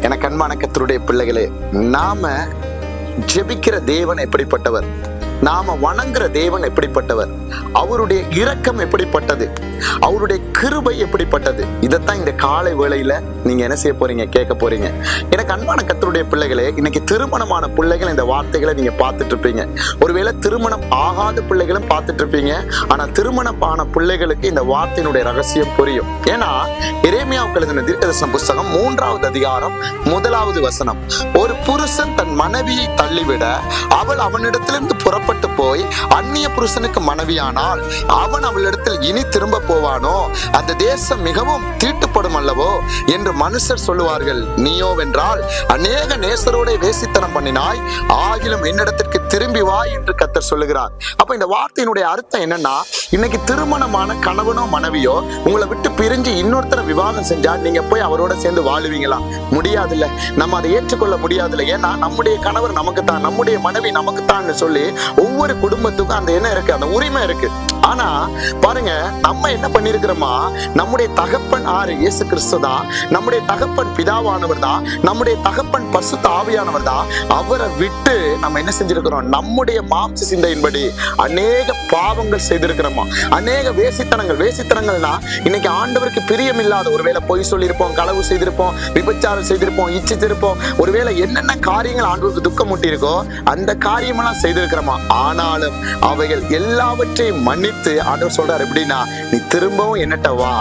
எனக்கு அன்பான கர்த்தருடைய பிள்ளைகளே, நாம ஜெபிக்கிற தேவன் எப்படிப்பட்டவர், நாம வணங்குற தேவன் எப்படிப்பட்டவர், அவருடைய இரக்கம் எப்படிப்பட்டது, அவருடைய கிருபை எப்படிப்பட்டது, இதைத்தான் இந்த காலை வேளையில நீங்க என்ன செய்ய போறீங்க, கேட்க போறீங்க. எனக்கு அன்பான கர்த்தருடைய பிள்ளைகளே, இன்னைக்கு திருமணமான பிள்ளைகள் இந்த வார்த்தைகளை நீங்க பார்த்துட்டு இருப்பீங்க. ஒருவேளை திருமணம் ஆகாத பிள்ளைகளும் பார்த்துட்டு இருப்பீங்க. ஆனா திருமணமான பிள்ளைகளுக்கு இந்த வார்த்தையினுடைய ரகசியம் புரியும். ஏன்னா எரேமியாவுக்கு எழுதின தீர்க்கதரிசன புஸ்தகம் 3வது அதிகாரம் 1வது வசனம், ஒரு புருஷன் தன் மனைவியை தள்ளிவிட அவள் அவனிடத்திலிருந்து புறப்பட்டு போய் அந்நிய புருஷனுக்கு மனைவியானால் அவன் அவளிடத்தில் இனி திரும்ப போவானோ, அந்த தேசம் மிகவும் தீட்டுப்படும் அல்லவோ என்று மனுஷர் சொல்லுவார்கள். நீயோ வென்றால் அநேக நேசரோட வேசித்தனம் பண்ணினாய், ஆகிலும் என்னிடத்திற்கு திரும்பி வா என்று கர்த்தர் சொல்லுகிறார். அப்ப இந்த வார்த்தையினுடைய அர்த்தம் என்னன்னா, இன்னைக்கு திருமணமான கணவனோ மனைவியோ உங்களை விட்டு பிரிஞ்சு இன்னொருத்தரை விவாகம் செஞ்சா நீங்க போய் அவரோட சேர்ந்து வாழுவீங்களா? முடியாதுல்ல. நம்ம அதை ஏற்றுக்கொள்ள முடியாதுல்ல. ஏன்னா நம்முடைய கணவர் நமக்கு தான், நம்முடைய மனைவி நமக்கு தான் சொல்லி ஒவ்வொரு குடும்பத்துக்கும் அந்த என்ன இருக்கு, அந்த உரிமை இருக்கு. ஆனா பாருங்க, நம்ம என்ன பண்ணிருக்கிறோமா, நம்முடைய தகப்பன் ஆறு இயேசு கிறிஸ்து தான், நம்முடைய தகப்பன் பிதாவானவர் தான், நம்முடைய தகப்பன் பரிசுத்த ஆவியானவர் தான். அவரை விட்டு நம்ம என்ன செஞ்சிருக்கிறோம், நம்முடைய மாம்ச சிந்தையின்படி அநேக பாவங்கள் செய்திருக்கிறோமா, அநேக வேசித்தனங்கள்னா இன்னைக்கு ஆண்டவருக்கு பிரியமில்லாத, ஒருவேளை பொய் சொல்லியிருப்போம், களவு செய்திருப்போம், விபச்சாரம் செய்திருப்போம், இச்சித்திருப்போம், ஒருவேளை என்னென்ன காரியங்கள் ஆண்டவருக்கு துக்கம் முட்டி இருக்கோ அந்த காரியமெல்லாம் செய்திருக்கிறோமா. ஆனாலும் அவைகள் எல்லாவற்றையும் மன்னித்து ஆண்டவர் சொல்றாரு எப்படின்னா, நீ திரும்பவும் என்னட்ட வா.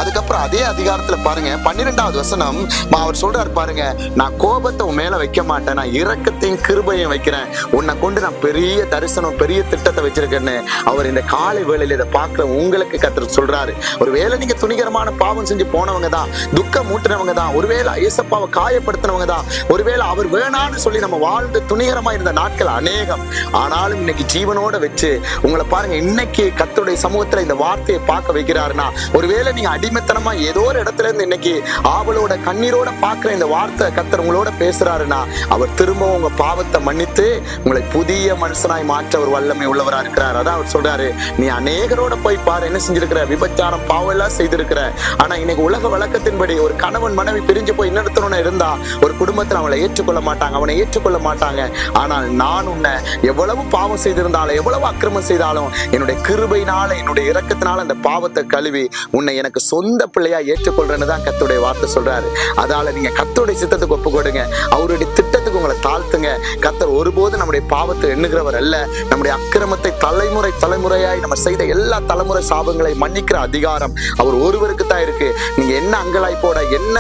அதுக்கப்புறம் அதே அதிகாரத்துல பாருங்க 12வது வசனம், அவர் சொல்றாரு பாருங்க, நான் கோபத்தை உன் மேல வைக்க மாட்டேன், நான் இரக்கத்தையும் கிருபையும் வைக்கிறேன், உன்னை கொண்டு நான் பெரிய தரிசனம் பெரிய திட்டத்தை வச்சிருக்கேன்னு அவர் இந்த காலை வேளையில இதை பார்க்கிற உங்களுக்கு கர்த்தர் சொல்றாரு. ஒருவேளை நீங்க துணிகரமான பாவம் செஞ்சு போனவங்க தான், துக்கம் மூட்டினவங்க தான், ஒருவேளை இயேசப்பாவை காயப்படுத்தினவங்க தான், ஒருவேளை அவர் வேணான்னு சொல்லி நம்ம வாழ்ந்து துணிகரமா இருந்த நாட்கள் அநேகம். ஆனாலும் இன்னைக்கு ஜீவனோட வச்சு உங்களை பாருங்க, இன்னைக்கு கர்த்தருடைய சமூகத்துல இந்த வார்த்தையை பார்க்க வைக்கிறாருன்னா, ஒருவேளை நீங்க அடிமைத்தனமா ஏதோ ஒரு இடத்துல இருந்து இன்னைக்கு ஆவலோட கண்ணீரோட பார்க்கிற இந்த வார்த்தை கர்த்தர் உங்களோட பேசுறாருன்னா, அவர் திரும்பவும் உங்க பாவத்தை மன்னித்து உங்களை புதிய மனுஷனாய் மாற்ற ஒரு வல்லமை உள்ளவரா இருக்கிறார். அதான் அவர் சொல்றாரு, நீ அநேகரோட போய் பாரு, என்ன செஞ்சிருக்கிற, விபச்சாரம் பாவம் எல்லாம் செய்திருக்கிற. ஆனா இன்னைக்கு உலக வழக்கத்தின்படி ஒரு கணவன் மனைவி பிரிஞ்சு போய் இன்னொருத்தவன இருந்தா ஒரு குடும்பத்துல அவளை ஏற்றுக்கொள்ள மாட்டாங்க, அவனை ஏற்றுக்கொள்ள மாட்டாங்க. ஆனால் நான் உன்னை எவ்வளவு பாவம் செய்திருந்தாலும், எவ்வளவு அக்கிரமம் செய்தாலும், என்னுடைய கிருபையினால என்னுடைய இரக்கத்தினால அந்த பாவத்தை கழுவி உன்னை எனக்கு சொந்த பிள்ளையா ஏற்றுக்கொள்றேன்னு தான் கர்த்தருடைய வார்த்தை சொல்றாரு. அதால நீங்க கர்த்தருடைய சித்தத்துக்கு ஒப்பு கொடுங்க, அவருடைய திட்டத்துக்கு உங்களை தாழ்த்துங்க. கர்த்தர் ஒருபோது நம்முடைய பாவத்தை எண்ணுகிறவர் அல்ல. நம்முடைய அக்கிரமத்தை தலைமுறையாய் நம்ம செய்த எல்லா தலைமுறை சாபங்களை மன்னிக்கிற அதிகாரம் அவர் ஒருவருக்கு தான் இருக்கு. நீங்க என்ன அங்கலாய்ப்போட என்ன